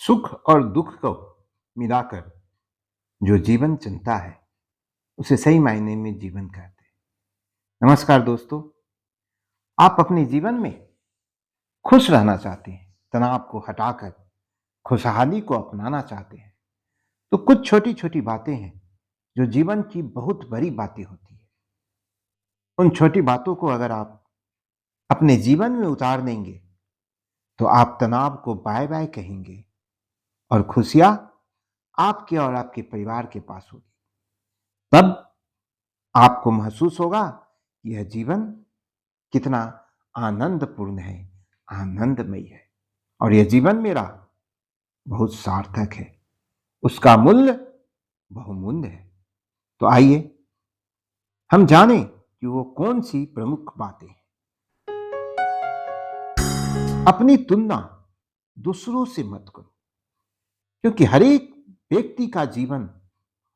सुख और दुख को मिलाकर जो जीवन चलता है, उसे सही मायने में जीवन कहते हैं। नमस्कार दोस्तों, आप अपने जीवन में खुश रहना चाहते हैं, तनाव को हटाकर खुशहाली को अपनाना चाहते हैं, तो कुछ छोटी-छोटी बातें हैं, जो जीवन की बहुत बड़ी बातें होती हैं। उन छोटी बातों को अगर आप अपने जीवन में उतार देंगे, तो आप तनाव को बाय-बाय कहेंगे और खुशियाँ आपके और आपके परिवार के पास होगी। तब आपको महसूस होगा कि यह जीवन कितना आनंदपूर्ण है, आनंदमयी है और यह जीवन मेरा बहुत सार्थक है। उसका मूल्य बहुमूल्य है। तो आइए हम जानें कि वो कौन-सी प्रमुख बातें हैं। अपनी तुलना दूसरों से मत करो, क्योंकि हर एक व्यक्ति का जीवन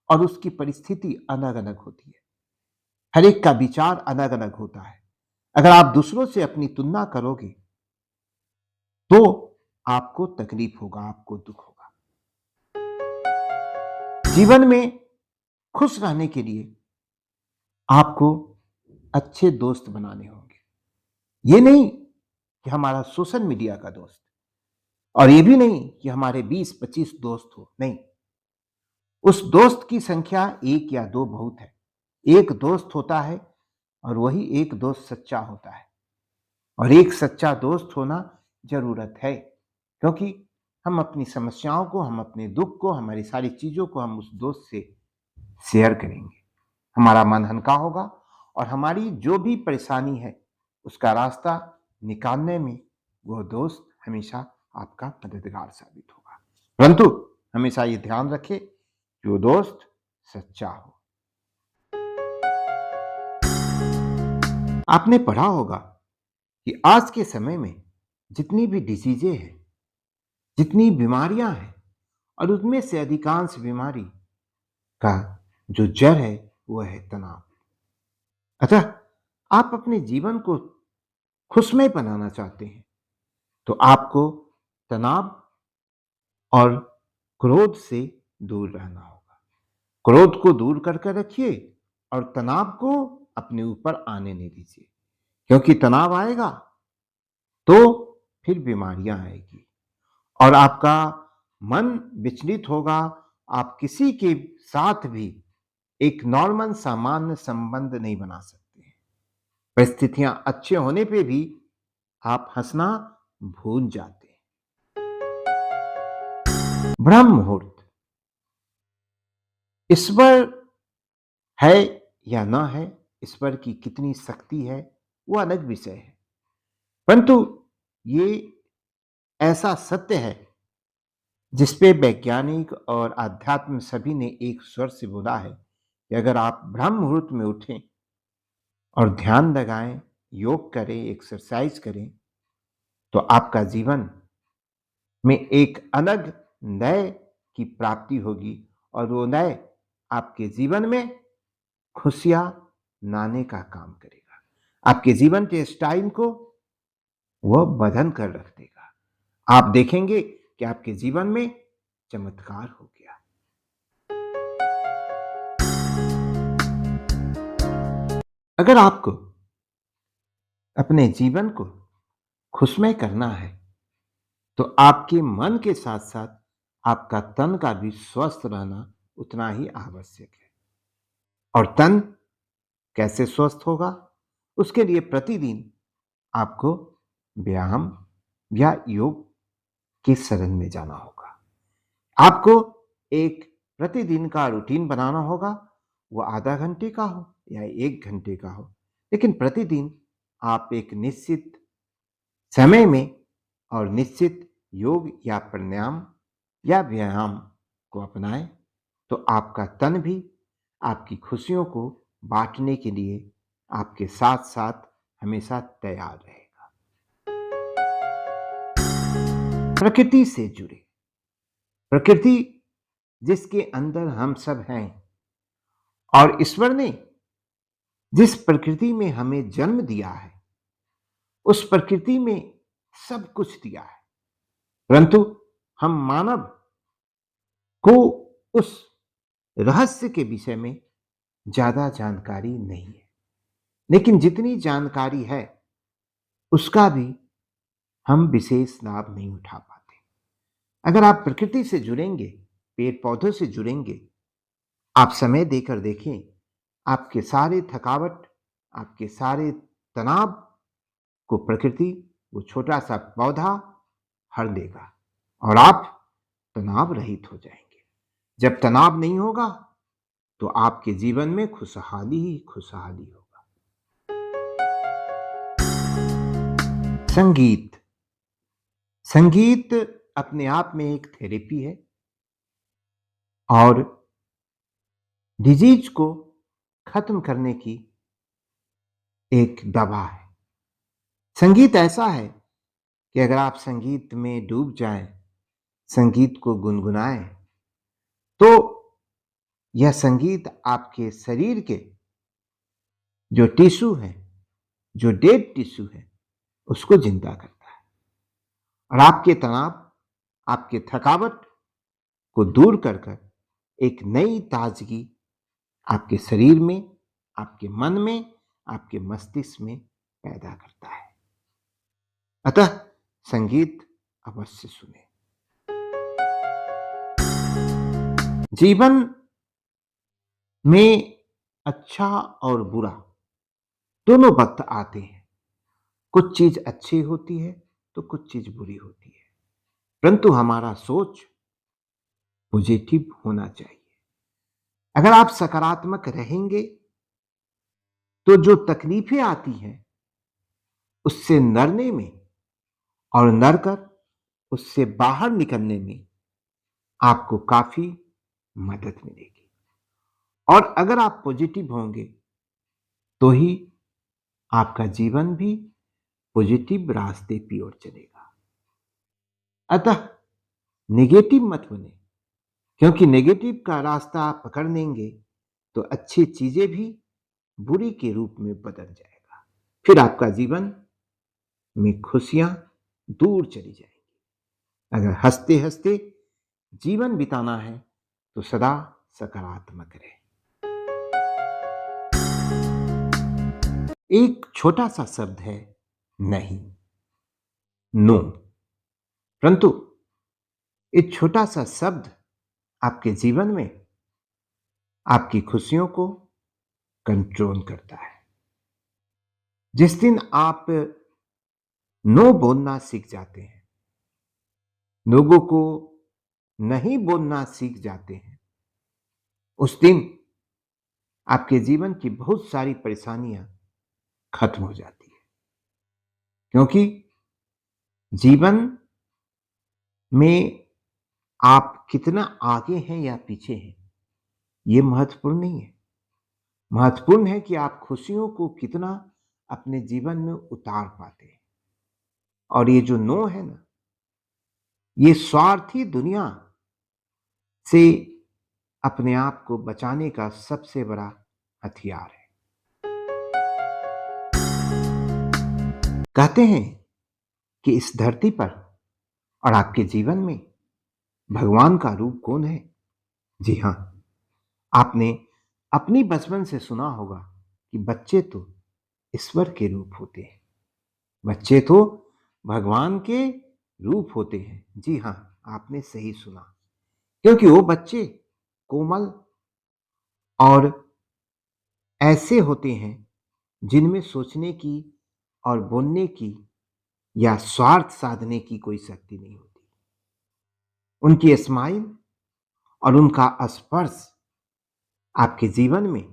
और उसकी परिस्थिति अलग-अलग होती है। हर एक का विचार अलग-अलग होता है। अगर आप दूसरों से अपनी तुलना करोगे, तो आपको तकलीफ होगा, आपको दुख होगा। जीवन में खुश रहने के लिए आपको अच्छे दोस्त बनाने होंगे। ये नहीं कि हमारा सोशल मीडिया का दोस्त और ये भी नहीं कि हमारे 20-25 दोस्त हो, नहीं। उस दोस्त की संख्या 1 या 2 बहुत है। एक दोस्त होता है और वही एक दोस्त सच्चा होता है और एक सच्चा दोस्त होना ज़रूरत है, क्योंकि हम अपनी समस्याओं को, हम अपने दुःख को, हमारी सारी चीज़ों को हम उस दोस्त से शेयर करेंगे। हमारा मन हल्का होगा और हमारी जो भी परेशानी है, उसका रास्ता निकालने में वो दोस्त हमेशा आपका मददगार साबित होगा। परंतु हमेशा ये ध्यान रखें कि वो दोस्त सच्चा हो। आपने पढ़ा होगा कि आज के समय में जितनी भी डिसीज़ें हैं, जितनी बीमारियाँ हैं और उसमें से अधिकांश बीमारी का जो जड़ है, वो है तनाव। अतः आप अपने जीवन को खुशमय बनाना चाहते हैं, तो आपको तनाव और क्रोध से दूर रहना होगा। क्रोध को दूर करके रखिए और तनाव को अपने ऊपर आने नहीं दीजिए, क्योंकि तनाव आएगा तो फिर बीमारियां आएगी और आपका मन विचलित होगा। आप किसी के साथ भी एक नॉर्मल सामान्य संबंध नहीं बना सकते हैं। परिस्थितियां अच्छे होने पे भी आप हंसना भूल जाते हैं। ब्रह्म मुहूर्त ईश्वर है या न है, ईश्वर की कितनी शक्ति है, वो अलग विषय है। परंतु ये ऐसा सत्य है जिसपे वैज्ञानिक और आध्यात्म सभी ने एक स्वर से बोला है कि अगर आप ब्रह्म मुहूर्त में उठें और ध्यान लगाएं, योग करें, एक्सरसाइज करें, तो आपका जीवन में एक अलग नए की प्राप्ति होगी और वो नए आपके जीवन में खुशियां लाने का काम करेगा। आपके जीवन के स्टाइल को वह बदल कर रख देगा। आप देखेंगे कि आपके जीवन में चमत्कार हो गया। अगर आपको अपने जीवन को खुशमय करना है, तो आपके मन के साथ-साथ आपका तन का भी स्वस्थ रहना उतना ही आवश्यक है। और तन कैसे स्वस्थ होगा? उसके लिए प्रतिदिन आपको व्यायाम या योग की शरण में जाना होगा। आपको एक प्रतिदिन का रूटीन बनाना होगा, वो आधा घंटे का हो या 1 घंटे का हो, लेकिन प्रतिदिन आप एक निश्चित समय में और निश्चित योग या प्राणायाम या व्यायाम को अपनाएं, तो आपका तन भी आपकी खुशियों को बांटने के लिए आपके साथ-साथ हमेशा तैयार रहेगा। प्रकृति से जुड़े, प्रकृति जिसके अंदर हम सब हैं और ईश्वर ने जिस प्रकृति में हमें जन्म दिया है, उस प्रकृति में सब कुछ दिया है। परंतु हम मानव को उस रहस्य के विषय में ज्यादा जानकारी नहीं है, लेकिन जितनी जानकारी है उसका भी हम विशेष लाभ नहीं उठा पाते। अगर आप प्रकृति से जुड़ेंगे, पेड़ पौधों से जुड़ेंगे, आप समय देकर देखें, आपके सारे थकावट, आपके सारे तनाव को प्रकृति, वो छोटा सा पौधा हर देगा और आप तनाव रहित हो जाएंगे। जब तनाव नहीं होगा तो आपके जीवन में खुशहाली ही खुशहाली होगा। संगीत, संगीत अपने आप में एक थेरेपी है और डिजीज को खत्म करने की एक दवा है। संगीत ऐसा है कि अगर आप संगीत में डूब जाएं, संगीत को गुनगुनाएं, तो यह संगीत आपके शरीर के जो टिश्यू है, जो डेड टिश्यू है, उसको जिंदा करता है और आपके तनाव, आपके थकावट को दूर कर कर एक नई ताजगी आपके शरीर में, आपके मन में, आपके मस्तिष्क में पैदा करता है। अतः संगीत अवश्य सुने। जीवन में अच्छा और बुरा दोनों वक्त आते हैं। कुछ चीज अच्छी होती है तो कुछ चीज बुरी होती है, परंतु हमारा सोच पॉजिटिव होना चाहिए। अगर आप सकारात्मक रहेंगे तो जो तकलीफें आती हैं उससे लड़ने में और लड़कर उससे बाहर निकलने में आपको काफी मदद मिलेगी। और अगर आप पॉजिटिव होंगे तो ही आपका जीवन भी पॉजिटिव रास्ते की ओर चलेगा। अतः नेगेटिव मत बने, क्योंकि नेगेटिव का रास्ता आप पकड़ लेंगे तो अच्छी चीजें भी बुरी के रूप में बदल जाएगा। फिर आपका जीवन में खुशियां दूर चली जाएंगी। अगर हंसते हंसते जीवन बिताना है तो सदा सकारात्मक रहे। एक छोटा सा शब्द है नहीं, नो, परंतु एक छोटा सा शब्द आपके जीवन में आपकी खुशियों को कंट्रोल करता है। जिस दिन आप नो बोलना सीख जाते हैं, लोगों को नहीं बोलना सीख जाते हैं, उस दिन आपके जीवन की बहुत सारी परेशानियां खत्म हो जाती है। क्योंकि जीवन में आप कितना आगे हैं या पीछे हैं, यह महत्वपूर्ण नहीं है। महत्वपूर्ण है कि आप खुशियों को कितना अपने जीवन में उतार पाते हैं। और ये जो नो है ना, ये स्वार्थी दुनिया से अपने आप को बचाने का सबसे बड़ा हथियार है। कहते हैं कि इस धरती पर और आपके जीवन में भगवान का रूप कौन है? जी हां, आपने अपनी बचपन से सुना होगा कि बच्चे तो ईश्वर के रूप होते हैं, बच्चे तो भगवान के रूप होते हैं। जी हां, आपने सही सुना, क्योंकि वो बच्चे कोमल और ऐसे होते हैं जिनमें सोचने की और बोलने की या स्वार्थ साधने की कोई शक्ति नहीं होती। उनकी स्माइल और उनका स्पर्श आपके जीवन में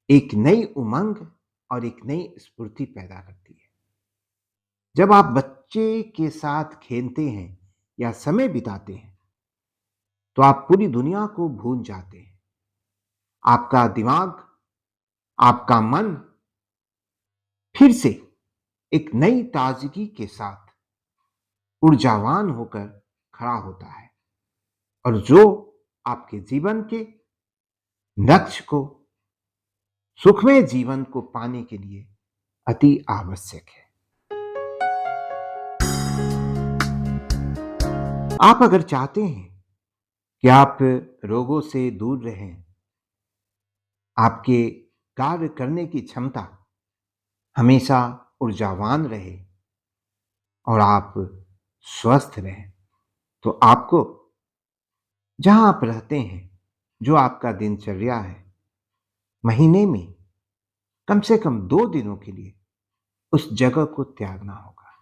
एक नई उमंग और एक नई स्फूर्ति पैदा करती है। जब आप बच्चे के साथ खेलते हैं या समय बिताते हैं तो आप पूरी दुनिया को भूल जाते हैं। आपका दिमाग, आपका मन फिर से एक नई ताजगी के साथ ऊर्जावान होकर खड़ा होता है, और जो आपके जीवन के लक्ष्य को, सुखमय जीवन को पाने के लिए अति आवश्यक है। आप अगर चाहते हैं कि आप रोगों से दूर रहें, आपके कार्य करने की क्षमता हमेशा ऊर्जावान रहे और आप स्वस्थ रहें, तो आपको जहां आप रहते हैं, जो आपका दिनचर्या है, महीने में कम से कम 2 दिनों के लिए उस जगह को त्यागना होगा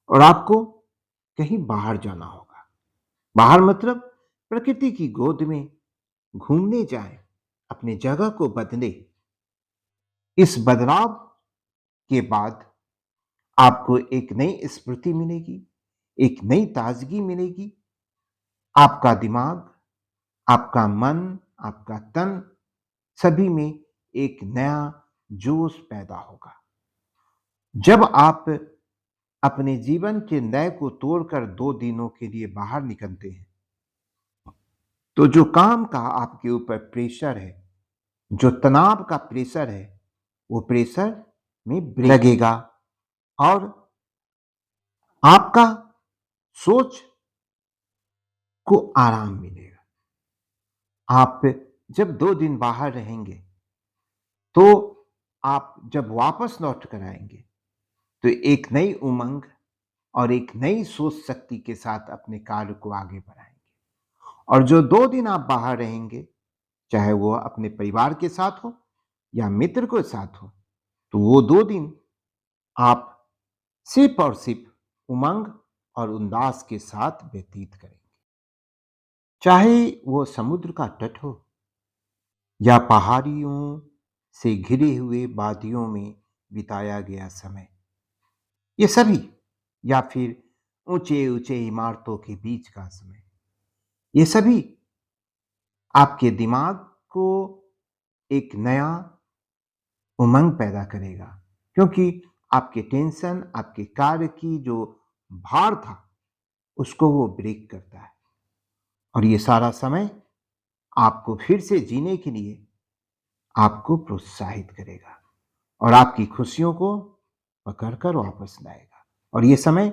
और आपको कहीं बाहर जाना होगा। बाहर मतलब प्रकृति की गोद में घूमने जाएं, अपनी जगह को बदलें। इस बदलाव के बाद आपको एक नई स्फूर्ति मिलेगी, एक नई ताजगी मिलेगी। आपका दिमाग, आपका मन, आपका तन सभी में एक नया जोश पैदा होगा। जब आप अपने जीवन के लय को तोड़कर 2 दिनों के लिए बाहर निकलते हैं, तो जो काम का आपके ऊपर प्रेशर है, जो तनाव का प्रेशर है, वो प्रेशर में ब्रेक लगेगा और आपका सोच को आराम मिलेगा। आप जब 2 दिन बाहर रहेंगे, तो आप जब वापस लौट कर आएंगे, तो एक नई उमंग और एक नई सोच शक्ति के साथ अपने कार्य को आगे बढ़ाएंगे। और जो 2 दिन आप बाहर रहेंगे, चाहे वो अपने परिवार के साथ हो या मित्र के साथ हो, तो वो 2 दिन आप सिर्फ और सिर्फ उमंग और उल्लास के साथ व्यतीत करेंगे। चाहे वो समुद्र का तट हो या पहाड़ियों से घिरे हुए वादियों में बिताया गया समय, ये सभी, या फिर ऊंचे ऊंचे इमारतों के बीच का समय, ये सभी आपके दिमाग को एक नया उमंग पैदा करेगा, क्योंकि आपके टेंशन, आपके कार्य की जो भार था, उसको वो ब्रेक करता है और ये सारा समय आपको फिर से जीने के लिए आपको प्रोत्साहित करेगा और आपकी खुशियों को पकड़कर वापस लाएगा और ये समय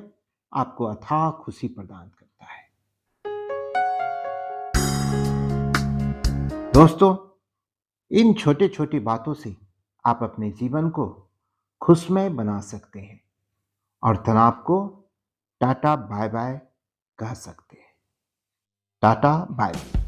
आपको अथाह खुशी प्रदान करता है। दोस्तों, इन छोटे छोटी बातों से आप अपने जीवन को खुशमय बना सकते हैं और तनाव को टाटा बाय बाय कह सकते हैं। Tata bye bye.